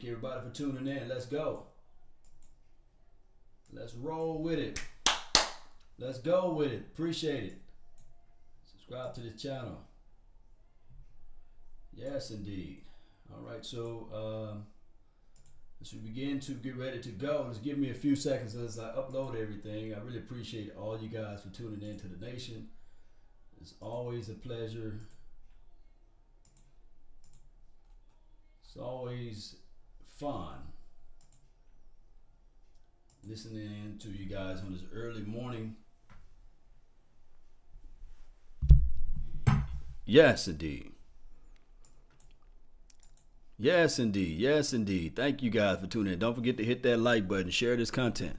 Thank you, everybody, for tuning in. Let's go. Let's roll with it. Let's go with it. Appreciate it. Subscribe to this channel. Yes, indeed. All right, so as we begin to get ready to go, just give me a few seconds as I upload everything. I really appreciate all you guys for tuning in to the nation. It's always a pleasure. It's always fun listening to you guys on this early morning. Yes, indeed. Yes, indeed. Yes, indeed. Thank you guys for tuning in. Don't forget to hit that like button. Share this content.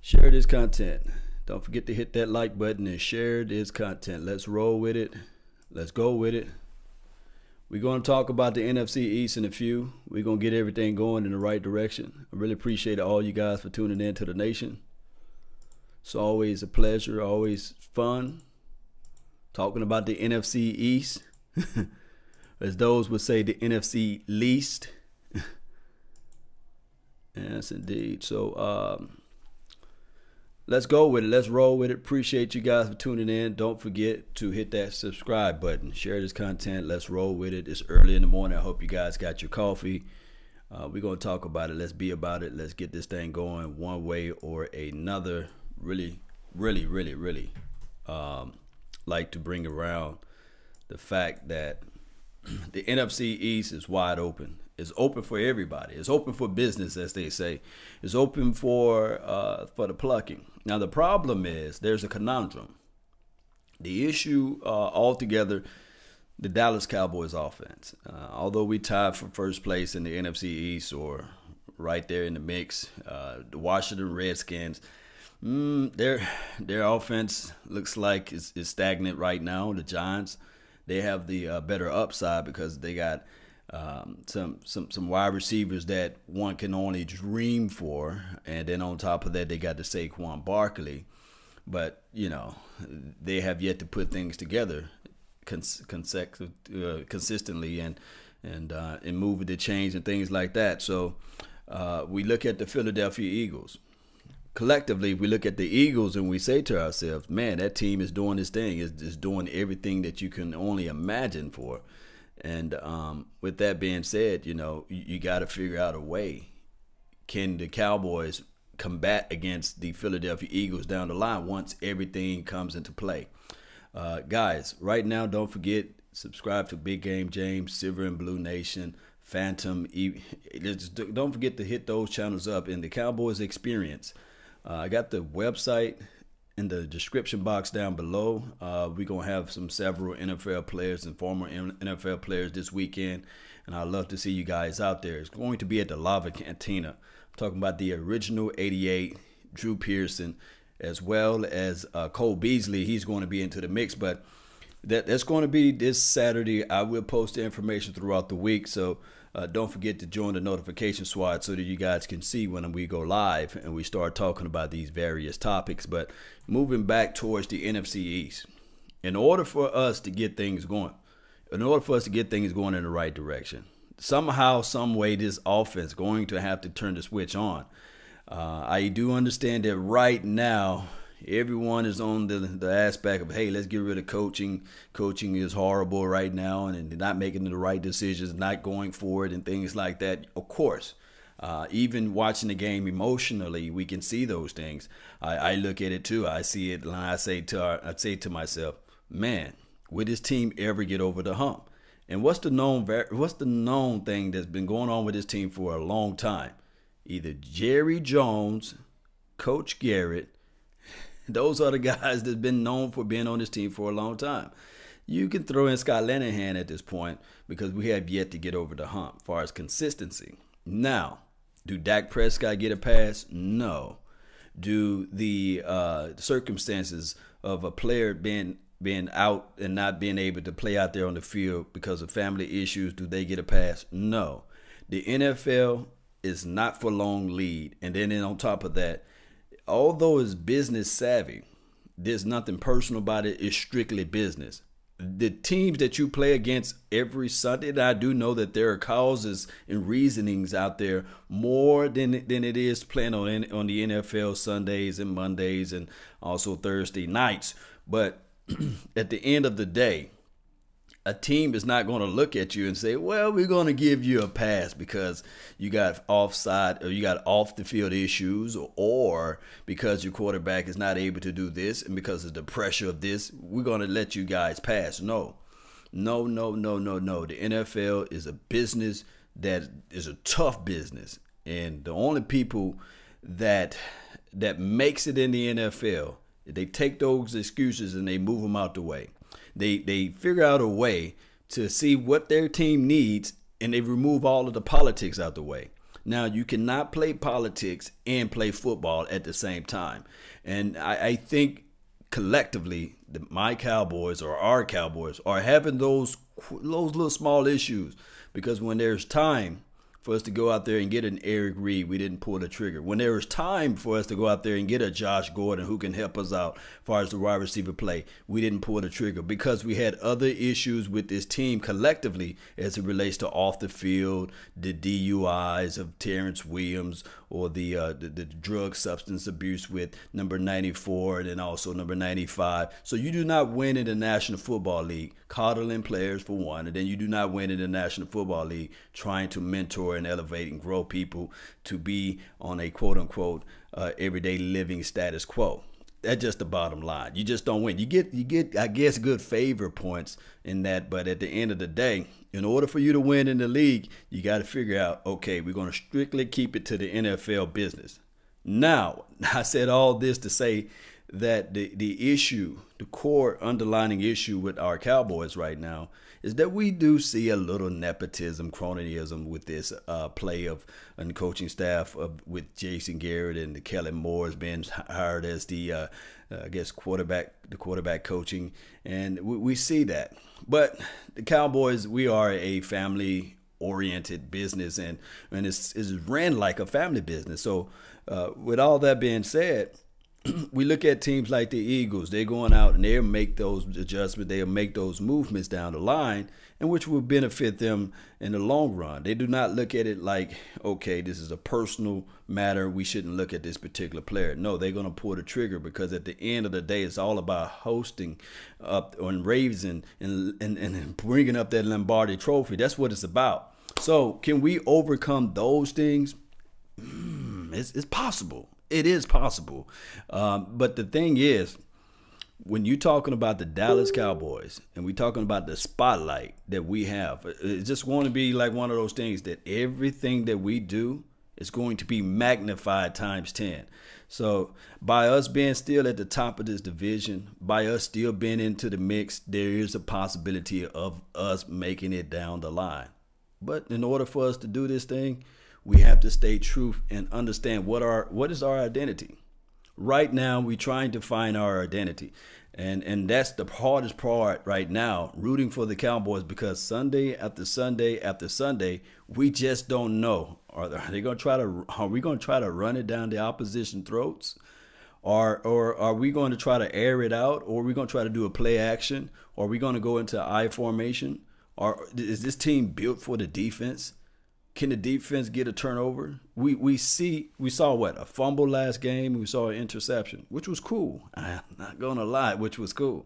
Share this content. Don't forget to hit that like button and share this content. Let's roll with it. Let's go with it. We're going to talk about the NFC East in a few. We're going to get everything going in the right direction. I really appreciate all you guys for tuning in to the nation. It's always a pleasure, always fun talking about the NFC East. As those would say, the NFC least. Yes, indeed. So let's go with it. Let's roll with it. Appreciate you guys for tuning in. Don't forget to hit that subscribe button. Share this content. Let's roll with it. It's early in the morning. I hope you guys got your coffee. We're going to talk about it. Let's be about it. Let's get this thing going one way or another. Really like to bring around the fact that the NFC East is wide open. It's open for everybody. It's open for business, as they say. It's open for the plucking. Now, the problem is there's a conundrum. The issue altogether, the Dallas Cowboys offense. Although we tied for first place in the NFC East or right there in the mix, the Washington Redskins, their offense looks like it's stagnant right now. The Giants, they have the better upside because they got some wide receivers that one can only dream for, and then on top of that, they got the Saquon Barkley. But you know, they have yet to put things together consistently and move the chains and things like that. So we look at the Philadelphia Eagles. Collectively, we look at the Eagles and we say to ourselves, man, that team is doing this thing, is doing everything that you can only imagine for. And with that being said, you know, you got to figure out a way. Can the Cowboys combat against the Philadelphia Eagles down the line once everything comes into play? Guys, right now, don't forget, subscribe to Big Game James, Silver and Blue Nation, Phantom. Don't forget to hit those channels up in the Cowboys Experience. I got the website in the description box down below. We're going to have several NFL players and former NFL players this weekend, and I'd love to see you guys out there. It's going to be at the Lava Cantina. I'm talking about the original 88, Drew Pearson, as well as Cole Beasley. He's going to be into the mix, but that's going to be this Saturday. I will post the information throughout the week, so don't forget to join the notification squad so that you guys can see when we go live and we start talking about these various topics. But moving back towards the NFC East, in order for us to get things going, in the right direction, somehow, some way, this offense going to have to turn the switch on. I do understand that right now, everyone is on the aspect of, hey, let's get rid of coaching. Coaching is horrible right now, and they're not making the right decisions, not going forward, and things like that. Of course, even watching the game emotionally, we can see those things. I look at it too. I see it, and I say to myself, man, will this team ever get over the hump? And what's the known thing that's been going on with this team for a long time? Either Jerry Jones, Coach Garrett. Those are the guys that's been known for being on this team for a long time. You can throw in Scott Linehan at this point because we have yet to get over the hump as far as consistency. Now, do Dak Prescott get a pass? No. Do the circumstances of a player being out and not being able to play out there on the field because of family issues, do they get a pass? No. The NFL is not for long lead. And then on top of that, although it's business savvy, there's nothing personal about it. It's strictly business. the teams that you play against every Sunday, and I do know that there are causes and reasonings out there more than it is playing on the NFL Sundays and Mondays and also Thursday nights. But at the end of the day, a team is not going to look at you and say, well, we're going to give you a pass because you got offside or you got off the field issues, or because your quarterback is not able to do this and because of the pressure of this, we're going to let you guys pass. No. The NFL is a business that is a tough business. And the only people that makes it in the NFL, they take those excuses and they move them out the way. They figure out a way to see what their team needs, and they remove all of the politics out the way. Now, you cannot play politics and play football at the same time. And I think collectively, my Cowboys or our Cowboys are having those little small issues, because when there's time for us to go out there and get an Eric Reed, we didn't pull the trigger. When there was time for us to go out there and get a Josh Gordon who can help us out as far as the wide receiver play, we didn't pull the trigger because we had other issues with this team collectively as it relates to off the field, the DUIs of Terrence Williams, or the drug substance abuse with number 94 and then also number 95. So you do not win in the National Football League coddling players for one, and then you do not win in the National Football League trying to mentor and elevate and grow people to be on a quote-unquote everyday living status quo. That's just the bottom line. You just don't win. You get I guess good favor points in that, but at the end of the day, in order for you to win in the league, you got to figure out, okay, we're going to strictly keep it to the NFL business. Now, I said all this to say that the issue, the core underlining issue with our Cowboys right now is that we do see a little nepotism, cronyism with this play of and coaching staff with Jason Garrett and Kellen Moore has been hired as the I guess quarterback coaching, and we see that. But the Cowboys, we are a family-oriented business, and it's ran like a family business. So with all that being said, we look at teams like the Eagles. They're going out and they'll make those adjustments. They'll make those movements down the line, and which will benefit them in the long run. They do not look at it like, okay, this is a personal matter. We shouldn't look at this particular player. No, they're going to pull the trigger because at the end of the day, it's all about hosting up on raising and bringing up that Lombardi trophy. That's what it's about. So can we overcome those things? It's possible. It is possible. But the thing is, when you're talking about the Dallas Cowboys and we're talking about the spotlight that we have, it's just going to be like one of those things that everything that we do is going to be magnified times 10. So by us being still at the top of this division, by us still being into the mix, there is a possibility of us making it down the line. But in order for us to do this thing, we have to stay true and understand what is our identity. Right now, we're trying to find our identity. And that's the hardest part right now, rooting for the Cowboys, because Sunday after Sunday after Sunday, we just don't know. Are we going to try to run it down the opposition throats? Or are we going to try to air it out? Or are we going to try to do a play action? Or are we going to go into I formation? Or is this team built for the defense? Can the defense get a turnover? We saw what? A fumble last game. We saw an interception, which was cool. I'm not going to lie, which was cool.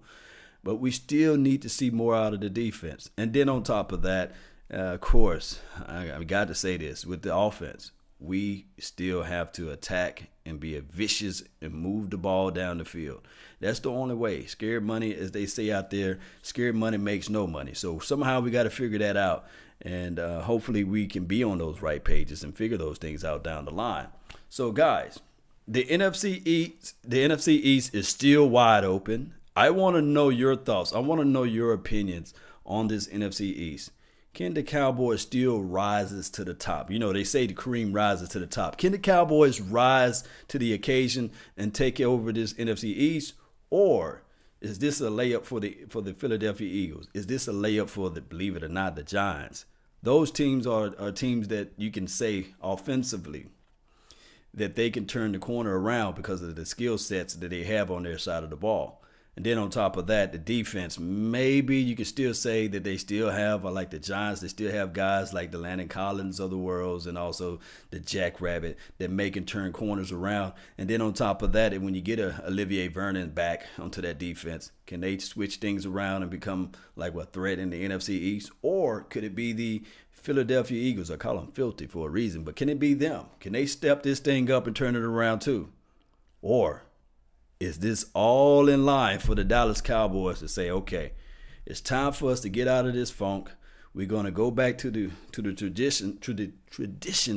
But we still need to see more out of the defense. And then on top of that, of course, I got to say this, with the offense, we still have to attack and be vicious and move the ball down the field. That's the only way. Scared money, as they say out there, scared money makes no money. So somehow we got to figure that out. And hopefully we can be on those right pages and figure those things out down the line. So guys, the NFC East is still wide open. I want to know your thoughts. I want to know your opinions on this NFC East. Can the Cowboys still rise to the top? You know, they say the cream rises to the top. Can the Cowboys rise to the occasion and take over this NFC East? Or is this a layup for the Philadelphia Eagles? Is this a layup for believe it or not, the Giants? Those teams are teams that you can say offensively that they can turn the corner around because of the skill sets that they have on their side of the ball. And then on top of that, the defense, maybe you can still say that they still have, like the Giants, they still have guys like the Landon Collins of the worlds and also the Jackrabbit that make and turn corners around. And then on top of that, when you get a Olivier Vernon back onto that defense, can they switch things around and become like a threat in the NFC East? Or could it be the Philadelphia Eagles? I call them filthy for a reason, but can it be them? Can they step this thing up and turn it around too? Or is this all in line for the Dallas Cowboys to say, okay, it's time for us to get out of this funk. We're going to go back to the tradition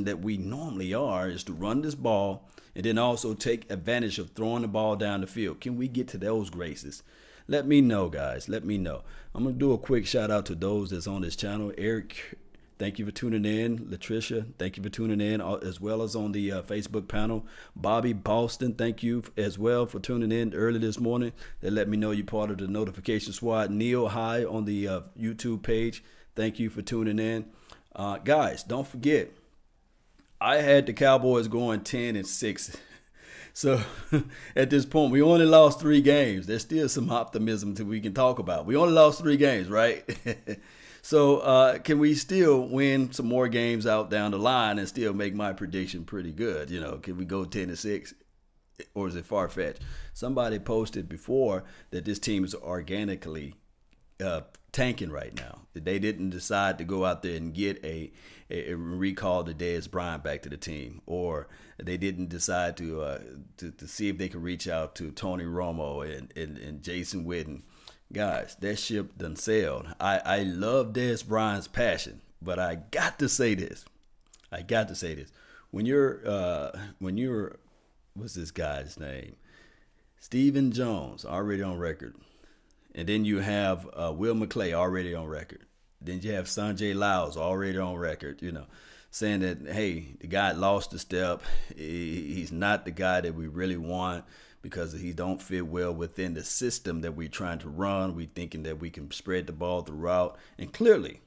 that we normally are, is to run this ball and then also take advantage of throwing the ball down the field. Can we get to those graces? Let me know, guys. Let me know. I'm going to do a quick shout out to those that's on this channel. Eric, thank you for tuning in. Latricia, thank you for tuning in, as well as on the Facebook panel. Bobby Boston, thank you as well for tuning in early this morning. They let me know you're part of the notification squad. Neil High on the YouTube page, thank you for tuning in. Guys, don't forget, I had the Cowboys going 10-6. So at this point, we only lost 3 games. There's still some optimism that we can talk about. We only lost 3 games, right? So can we still win some more games out down the line and still make my prediction pretty good? You know, can we go 10-6, or is it far-fetched? Somebody posted before that this team is organically tanking right now. They didn't decide to go out there and get a recall the Dez Bryant back to the team, or they didn't decide to see if they could reach out to Tony Romo and Jason Witten. Guys, that ship done sailed. I love Dez Bryant's passion, but I got to say this. When you're what's this guy's name? Stephen Jones, already on record. And then you have Will McClay, already on record. Then you have Sanjay Lyles, already on record, saying that, hey, the guy lost a step. He's not the guy that we really want, because he don't fit well within the system that we're trying to run. We thinking that we can spread the ball throughout. And clearly,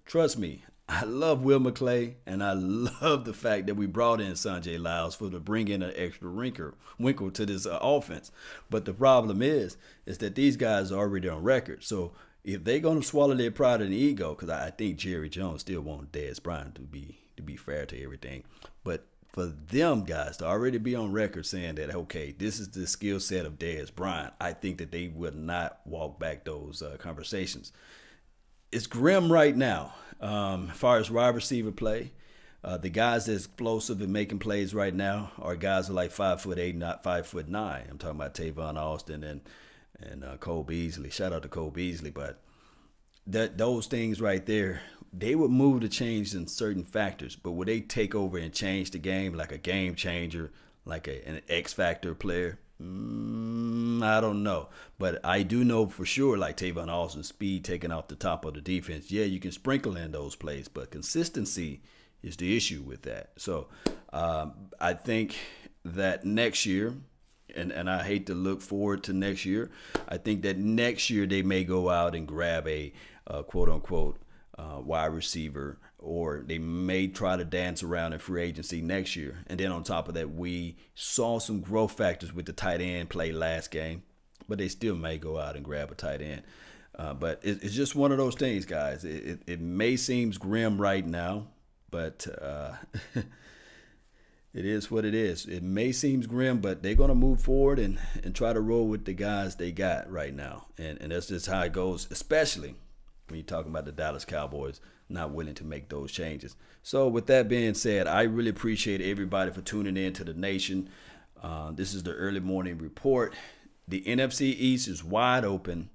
trust me, I love Will McClay, and I love the fact that we brought in Sanjay Lyles to bring in an extra wrinkle to this offense. But the problem is that these guys are already on record. So if they're going to swallow their pride and ego, because I think Jerry Jones still wants Dez Bryant to be fair to everything, but for them guys to already be on record saying that, okay, this is the skill set of Dez Bryant, I think that they would not walk back those conversations. It's grim right now as far as wide receiver play. The guys that's explosive and making plays right now are guys who are like 5'8", not 5'9". I'm talking about Tavon Austin and Cole Beasley. Shout out to Cole Beasley. But those things right there, they would move the change in certain factors, but would they take over and change the game like a game changer, like an X factor player? I don't know. But I do know for sure, like Tavon Austin's speed taking off the top of the defense. Yeah, you can sprinkle in those plays, but consistency is the issue with that. So I think that next year, and I hate to look forward to next year, I think that next year they may go out and grab a quote-unquote wide receiver, or they may try to dance around in free agency next year. And then on top of that, we saw some growth factors with the tight end play last game, but they still may go out and grab a tight end. But it's just one of those things, guys. It may seem grim right now, but it is what it is. It may seem grim, but they're going to move forward and try to roll with the guys they got right now. And that's just how it goes, especially when you're talking about the Dallas Cowboys not willing to make those changes. So with that being said, I really appreciate everybody for tuning in to the nation. This is the early morning report. The NFC East is wide open.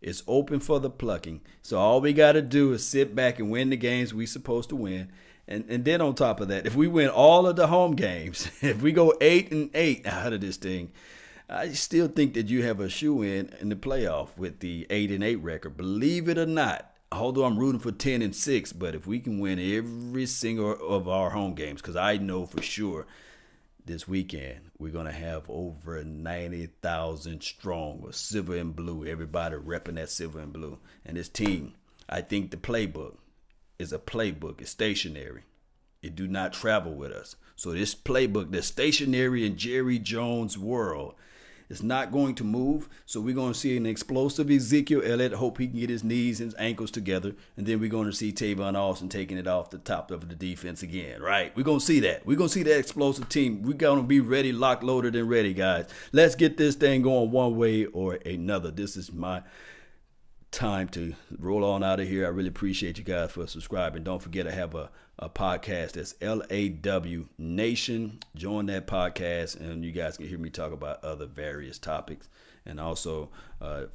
It's open for the plucking. So all we got to do is sit back and win the games we're supposed to win. And then on top of that, if we win all of the home games, if we go 8-8 out of this thing, I still think that you have a shoe-in the playoff with the 8-8 record. Believe it or not, although I'm rooting for 10-6, but if we can win every single of our home games, because I know for sure this weekend we're going to have over 90,000 strong with silver and blue, everybody repping that silver and blue. And this team, I think the playbook is a playbook. It's stationary. It do not travel with us. So this playbook that's stationary in Jerry Jones' world, It's not going to move. So we're going to see an explosive Ezekiel Elliott. Hope he can get his knees and his ankles together. And then we're going to see Tavon Austin taking it off the top of the defense again, right? We're going to see that. We're going to see that explosive team. We're going to be ready, locked, loaded, and ready, guys. Let's get this thing going one way or another. This is my time to roll on out of here. I really appreciate you guys for subscribing. Don't forget I have a podcast that's LAW Nation. Join that podcast and you guys can hear me talk about other various topics. And also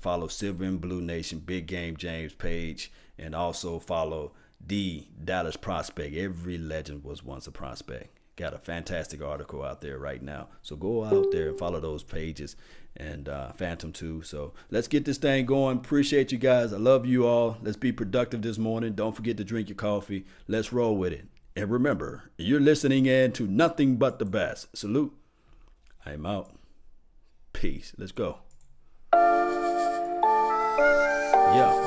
follow Silver and Blue Nation, Big Game James page, and also follow the Dallas Prospect. Every legend was once a prospect. Got a fantastic article out there right now. So go out there and follow those pages, and Phantom too. So let's get this thing going. Appreciate you guys. I love you all. Let's be productive this morning. Don't forget to drink your coffee. Let's roll with it. And remember, you're listening in to nothing but the best. Salute. I am out. Peace. Let's go. Yeah.